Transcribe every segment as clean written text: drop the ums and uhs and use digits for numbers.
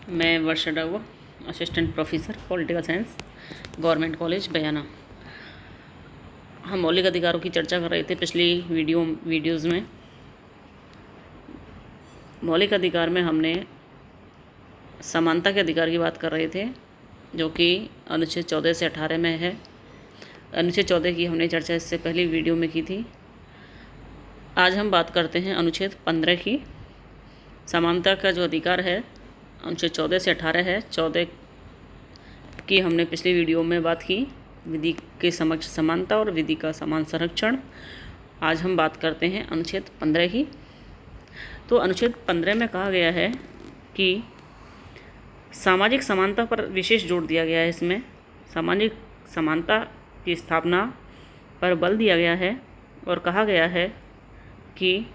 मैं Varsha Dawa, assistant professor political science, government college Bayana. हम मौलिक अधिकारों की चर्चा कर रहे थे पिछली वीडियोज़ में। मौलिक अधिकार में हमने समानता के अधिकार की बात कर रहे थे, जो कि अनुच्छेद 14 से 18 में है। अनुच्छेद 14 की हमने चर्चा इससे पहली वीडियो में की थी। आज हम बात करते हैं अनुच्छेद 15 की। समानता का जो अधिकार है अनुच्छेद 14 से 18 है। 14 की हमने पिछली वीडियो में बात की, विधि के समक्ष समानता और विधि का समान संरक्षण। आज हम बात करते हैं अनुच्छेद 15 की। तो अनुच्छेद 15 में कहा गया है कि सामाजिक समानता पर विशेष जोर दिया गया है। इसमें सामाजिक समानता की स्थापना पर बल दिया गया है और कहा गया है कि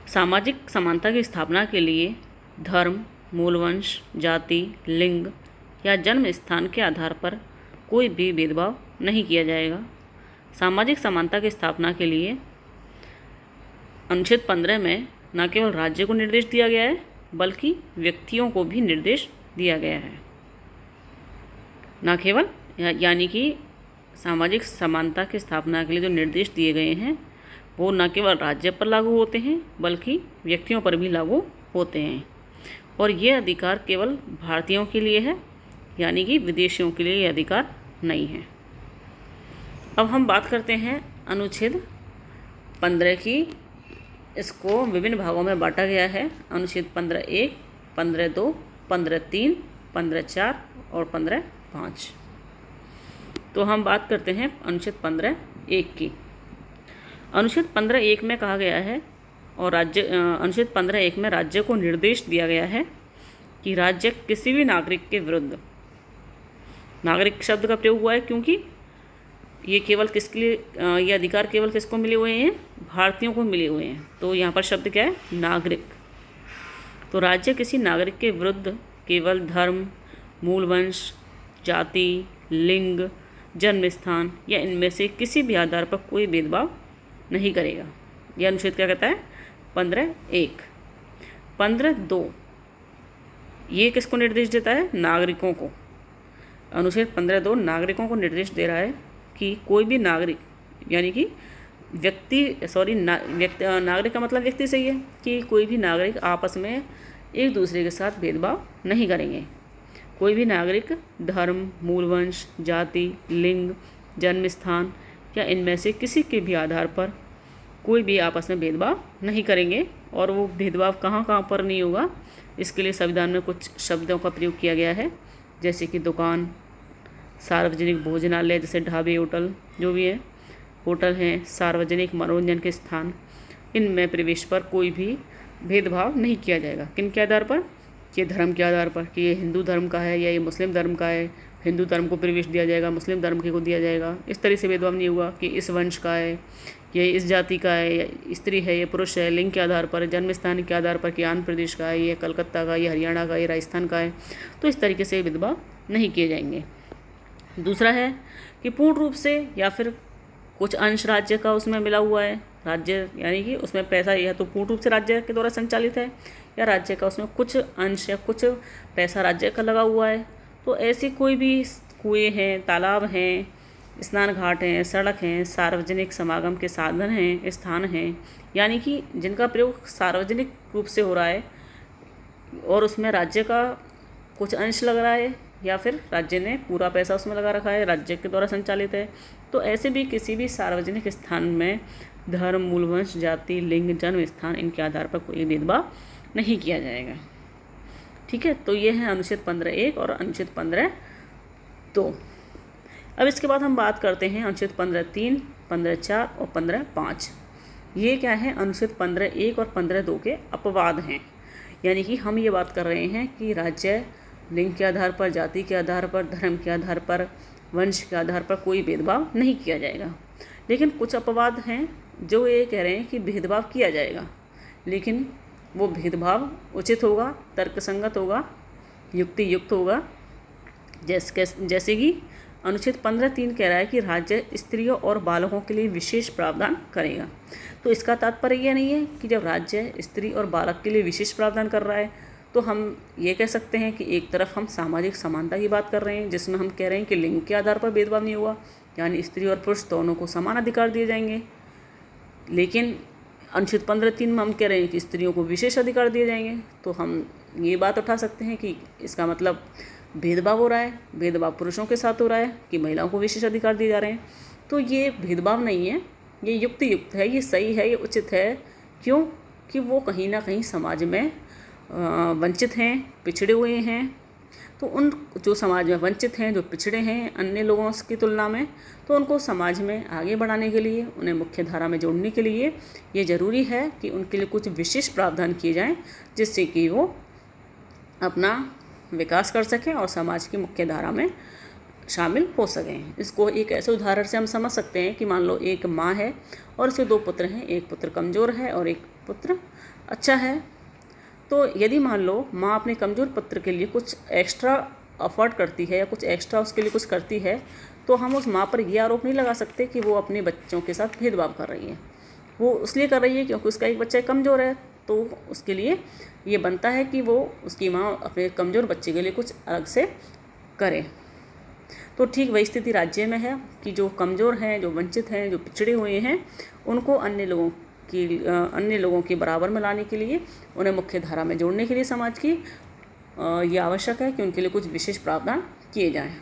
सामाजिक समानता की स्थापना के लिए धर्म, मूलवंश, जाति, लिंग या जन्म स्थान के आधार पर कोई भी भेदभाव नहीं किया जाएगा। सामाजिक समानता की स्थापना के लिए अनुच्छेद 15 में न केवल राज्य को निर्देश दिया गया है, बल्कि व्यक्तियों को भी निर्देश दिया गया है। न केवल यानी कि सामाजिक समानता की स्थापना के लिए जो निर्देश दिए गए हैं वो न केवल राज्य पर लागू होते हैं, बल्कि व्यक्तियों पर भी लागू होते हैं। और ये अधिकार केवल भारतीयों के लिए है, यानी कि विदेशियों के लिए ये अधिकार नहीं है। अब हम बात करते हैं अनुच्छेद 15 की। इसको विभिन्न भागों में बांटा गया है। अनुच्छेद 15(1), 15(2), 15(3), 15(4) और 15(5). तो हम बात करते हैं अनुच्छेद 15(1) की। अनुच्छेद 15(1) में कहा गया है और अनुच्छेद 15(1) में राज्य को निर्देश दिया गया है कि राज्य किसी भी नागरिक के विरुद्ध, नागरिक शब्द का प्रयोग हुआ है क्योंकि ये केवल किसके लिए, ये अधिकार केवल किसको मिले हुए हैं? भारतीयों को मिले हुए हैं। तो यहाँ पर शब्द क्या है? नागरिक। तो राज्य किसी नागरिक के विरुद्ध केवल धर्म, मूलवंश, जाति, लिंग, जन्म स्थान या इनमें से किसी भी आधार पर कोई भेदभाव नहीं करेगा। यह अनुच्छेद क्या कहता है? 15(1). 15(2) ये किसको निर्देश देता है? नागरिकों को। अनुच्छेद 15(2) नागरिकों को निर्देश दे रहा है कि कोई भी नागरिक, यानी कि नागरिक का मतलब व्यक्ति सही है, कि कोई भी नागरिक आपस में एक दूसरे के साथ भेदभाव नहीं करेंगे। कोई भी नागरिक धर्म, मूलवंश, जाति, लिंग, जन्म स्थान या इनमें से किसी के भी आधार पर कोई भी आपस में भेदभाव नहीं करेंगे। और वो भेदभाव कहाँ कहाँ पर नहीं होगा, इसके लिए संविधान में कुछ शब्दों का प्रयोग किया गया है, जैसे कि दुकान, सार्वजनिक भोजनालय जैसे ढाबे, होटल जो भी है, होटल हैं, सार्वजनिक मनोरंजन के स्थान, इनमें प्रवेश पर कोई भी भेदभाव नहीं किया जाएगा। किन के आधार पर? कि धर्म के आधार पर, कि ये हिंदू धर्म का है या ये मुस्लिम धर्म का है, हिंदू धर्म को प्रवेश दिया जाएगा, मुस्लिम धर्म के को दिया जाएगा। इस तरह से भेदभाव नहीं होगा कि इस वंश का है, ये इस जाति का है, या स्त्री है, ये पुरुष है, लिंग के आधार पर, जन्म स्थान के आधार पर, कि आंध्र प्रदेश का है, ये कलकत्ता का, ये हरियाणा का, ये राजस्थान का है। तो इस तरीके से भेदभाव नहीं किए जाएंगे। दूसरा है कि पूर्ण रूप से या फिर कुछ अंश राज्य का उसमें मिला हुआ है। राज्य यानी कि उसमें पैसा या तो पूर्ण रूप से राज्य के द्वारा संचालित है, या राज्य का उसमें कुछ अंश या कुछ पैसा राज्य का लगा हुआ है। तो ऐसे कोई भी कुएँ हैं, तालाब हैं, स्नान घाट हैं, सड़क हैं, सार्वजनिक समागम के साधन हैं, स्थान हैं, यानी कि जिनका प्रयोग सार्वजनिक रूप से हो रहा है और उसमें राज्य का कुछ अंश लग रहा है, या फिर राज्य ने पूरा पैसा उसमें लगा रखा है, राज्य के द्वारा संचालित है। तो ऐसे भी किसी भी सार्वजनिक स्थान में धर्म, मूलवंश, जाति, लिंग, जन्म स्थान, इनके आधार पर कोई भेदभाव नहीं किया जाएगा। ठीक है, तो ये है अनुच्छेद 15(1) और अनुच्छेद 15(2). अब इसके बाद हम बात करते हैं अनुच्छेद 15(3), 15(4) और 15(5). ये क्या है? अनुच्छेद 15(1) और 15(2) के अपवाद हैं। यानी कि हम ये बात कर रहे हैं कि राज्य लिंग के आधार पर, जाति के आधार पर, धर्म के आधार पर, वंश के आधार पर कोई भेदभाव नहीं किया जाएगा। लेकिन कुछ अपवाद हैं जो ये कह रहे हैं कि भेदभाव किया जाएगा, लेकिन वो भेदभाव उचित होगा, तर्कसंगत होगा, युक्ति युक्त होगा। जैसे कि अनुच्छेद 15(3) कह रहा है कि राज्य स्त्रियों और बालकों के लिए विशेष प्रावधान करेगा। तो इसका तात्पर्य यह नहीं है कि जब राज्य स्त्री और बालक के लिए विशेष प्रावधान कर रहा है तो हम ये कह सकते हैं कि एक तरफ हम सामाजिक समानता की बात कर रहे हैं, जिसमें हम कह रहे हैं कि लिंग के आधार पर भेदभाव नहीं हुआ, यानी स्त्री और पुरुष दोनों को समान अधिकार दिए जाएंगे। लेकिन अनुच्छेद 15(3) में हम कह रहे हैं कि स्त्रियों को विशेष अधिकार दिए जाएंगे। तो हम ये बात उठा सकते हैं कि इसका मतलब भेदभाव हो रहा है, भेदभाव पुरुषों के साथ हो रहा है कि महिलाओं को विशेष अधिकार दिए जा रहे हैं। तो ये भेदभाव नहीं है, ये युक्त है, ये सही है, ये उचित है। क्यों? कि वो कहीं ना कहीं समाज में वंचित हैं, पिछड़े हुए हैं। तो उन जो समाज में वंचित हैं, जो पिछड़े हैं अन्य लोगों की तुलना में, तो उनको समाज में आगे बढ़ाने के लिए, उन्हें मुख्य धारा में जोड़ने के लिए ये ज़रूरी है कि उनके लिए कुछ विशेष प्रावधान किए जाएं, जिससे कि वो अपना विकास कर सकें और समाज की मुख्य धारा में शामिल हो सकें। इसको एक ऐसे उदाहरण से हम समझ सकते हैं कि मान लो एक माँ है और उसके 2 पुत्र हैं, एक पुत्र कमज़ोर है और एक पुत्र अच्छा है। तो यदि मान लो माँ अपने कमज़ोर पुत्र के लिए कुछ एक्स्ट्रा अफर्ट करती है या कुछ एक्स्ट्रा उसके लिए कुछ करती है, तो हम उस माँ पर ये आरोप नहीं लगा सकते कि वो अपने बच्चों के साथ भेदभाव कर रही है। वो इसलिए कर रही है क्योंकि उसका एक बच्चा कमज़ोर है, तो उसके लिए ये बनता है कि वो उसकी माँ अपने कमज़ोर बच्चे के लिए कुछ अलग से करे। तो ठीक वही स्थिति राज्य में है कि जो कमज़ोर हैं, जो वंचित हैं, जो पिछड़े हुए हैं, उनको अन्य लोगों के बराबर में लाने के लिए, उन्हें मुख्य धारा में जोड़ने के लिए समाज की ये आवश्यक है कि उनके लिए कुछ विशेष प्रावधान किए जाएं।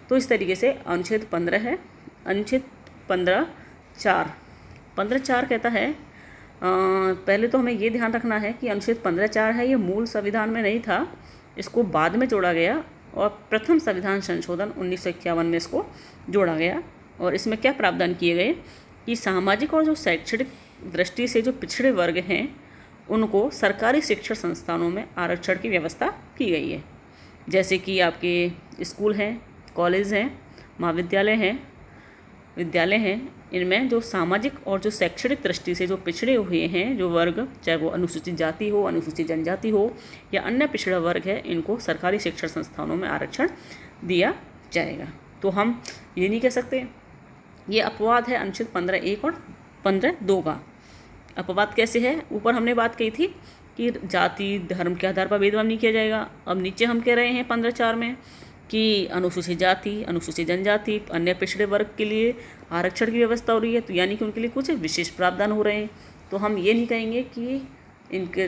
तो इस तरीके से अनुच्छेद 15 है। अनुच्छेद 15(4) कहता है, पहले तो हमें ये ध्यान रखना है कि अनुच्छेद 15(4) है, ये मूल संविधान में नहीं था, इसको बाद में जोड़ा गया और प्रथम संविधान संशोधन 1951 में इसको जोड़ा गया। और इसमें क्या प्रावधान किए गए कि सामाजिक और जो शैक्षणिक दृष्टि से जो पिछड़े वर्ग हैं, उनको सरकारी शिक्षण संस्थानों में आरक्षण की व्यवस्था की गई है। जैसे कि आपके स्कूल हैं, कॉलेज हैं, महाविद्यालय हैं, विद्यालय हैं, इनमें जो सामाजिक और जो शैक्षणिक दृष्टि से जो पिछड़े हुए हैं जो वर्ग, चाहे वो अनुसूचित जाति हो, अनुसूचित जनजाति हो या अन्य पिछड़ा वर्ग है, इनको सरकारी शिक्षण संस्थानों में आरक्षण दिया जाएगा। तो हम ये नहीं कह सकते, ये अपवाद है अनुच्छेद 15(1) और 15(2) का। अपवाद कैसे है? ऊपर हमने बात कही थी कि जाति धर्म के आधार पर भेदभाव नहीं किया जाएगा। अब नीचे हम कह रहे हैं 15(4) में कि अनुसूचित जाति, अनुसूचित जनजाति, अन्य पिछड़े वर्ग के लिए आरक्षण की व्यवस्था हो रही है, तो यानी कि उनके लिए कुछ विशेष प्रावधान हो रहे हैं। तो हम ये नहीं कहेंगे कि इनके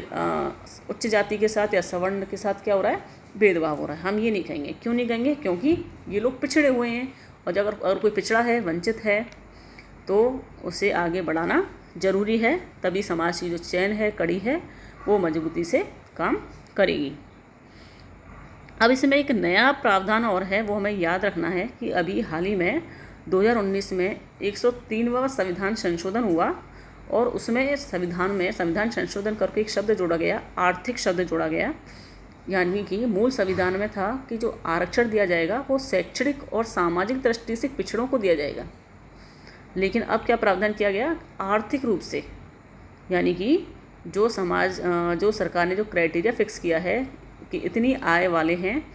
उच्च जाति के साथ या सवर्ण के साथ क्या हो रहा है, भेदभाव हो रहा है। हम ये नहीं कहेंगे। क्यों नहीं कहेंगे? क्योंकि ये लोग पिछड़े हुए हैं, और अगर कोई पिछड़ा है, वंचित है, तो उसे आगे बढ़ाना ज़रूरी है, तभी समाज की जो चैन है, कड़ी है, वो मजबूती से काम करेगी। अब इसमें एक नया प्रावधान और है, वो हमें याद रखना है कि अभी हाल ही में 2019 में 103वां संविधान संशोधन हुआ और उसमें संविधान संशोधन करके एक शब्द जोड़ा गया, आर्थिक शब्द जोड़ा गया। यानी कि मूल संविधान में था कि जो आरक्षण दिया जाएगा वो शैक्षणिक और सामाजिक दृष्टि से पिछड़ों को दिया जाएगा, लेकिन अब क्या प्रावधान किया गया, आर्थिक रूप से। यानी कि जो सरकार ने जो क्राइटेरिया फिक्स किया है कि इतनी आय वाले हैं,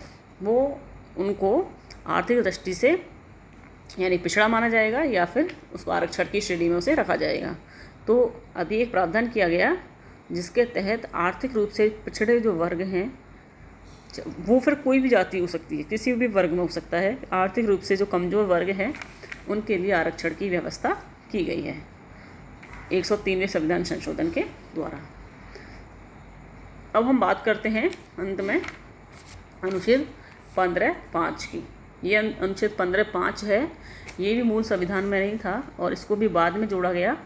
वो उनको आर्थिक दृष्टि से यानी पिछड़ा माना जाएगा या फिर उसको आरक्षण की श्रेणी में उसे रखा जाएगा। तो अभी एक प्रावधान किया गया जिसके तहत आर्थिक रूप से पिछड़े जो वर्ग हैं, वो फिर कोई भी जाति हो सकती है, किसी भी वर्ग में हो सकता है, आर्थिक रूप से जो कमज़ोर वर्ग हैं उनके लिए आरक्षण की व्यवस्था की गई है 103वें संविधान संशोधन के द्वारा। अब हम बात करते हैं अंत में अनुच्छेद 15(5) की। ये अनुच्छेद 15(5) है, ये भी मूल संविधान में नहीं था और इसको भी बाद में जोड़ा गया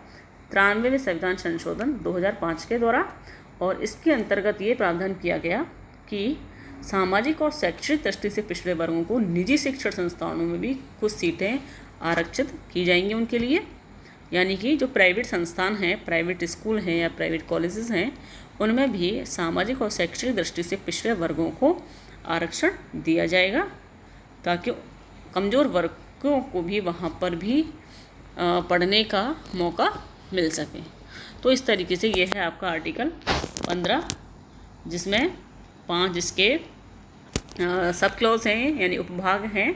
93वें संविधान संशोधन 2005 के द्वारा। और इसके अंतर्गत ये प्रावधान किया गया कि सामाजिक और शैक्षणिक दृष्टि से पिछड़े वर्गों को निजी शिक्षण संस्थानों में भी कुछ सीटें आरक्षित की जाएंगी उनके लिए। यानी कि जो प्राइवेट संस्थान हैं, प्राइवेट स्कूल हैं या प्राइवेट कॉलेजेस हैं, उनमें भी सामाजिक और शैक्षणिक दृष्टि से पिछड़े वर्गों को आरक्षण दिया जाएगा, ताकि कमज़ोर वर्गों को भी वहाँ पर भी पढ़ने का मौका मिल सके। तो इस तरीके से ये है आपका आर्टिकल 15, जिसमें 5 इसके सब क्लॉज हैं यानी उपभाग हैं,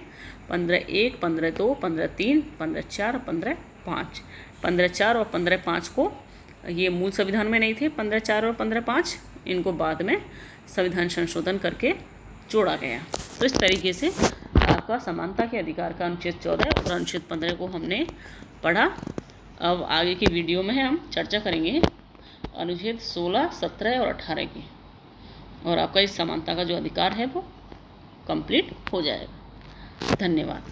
15(1), 15(2), 15(3), 15(4), 15(5). 15(4) और 15(5) को ये मूल संविधान में नहीं थे, 15(4) और 15(5), इनको बाद में संविधान संशोधन करके जोड़ा गया। तो इस तरीके से आपका समानता के अधिकार का अनुच्छेद 14 और अनुच्छेद 15 को हमने पढ़ा। अब आगे की वीडियो में हम चर्चा करेंगे अनुच्छेद 16, 17 और 18 की, और आपका इस समानता का जो अधिकार है वो कंप्लीट हो जाएगा। धन्यवाद।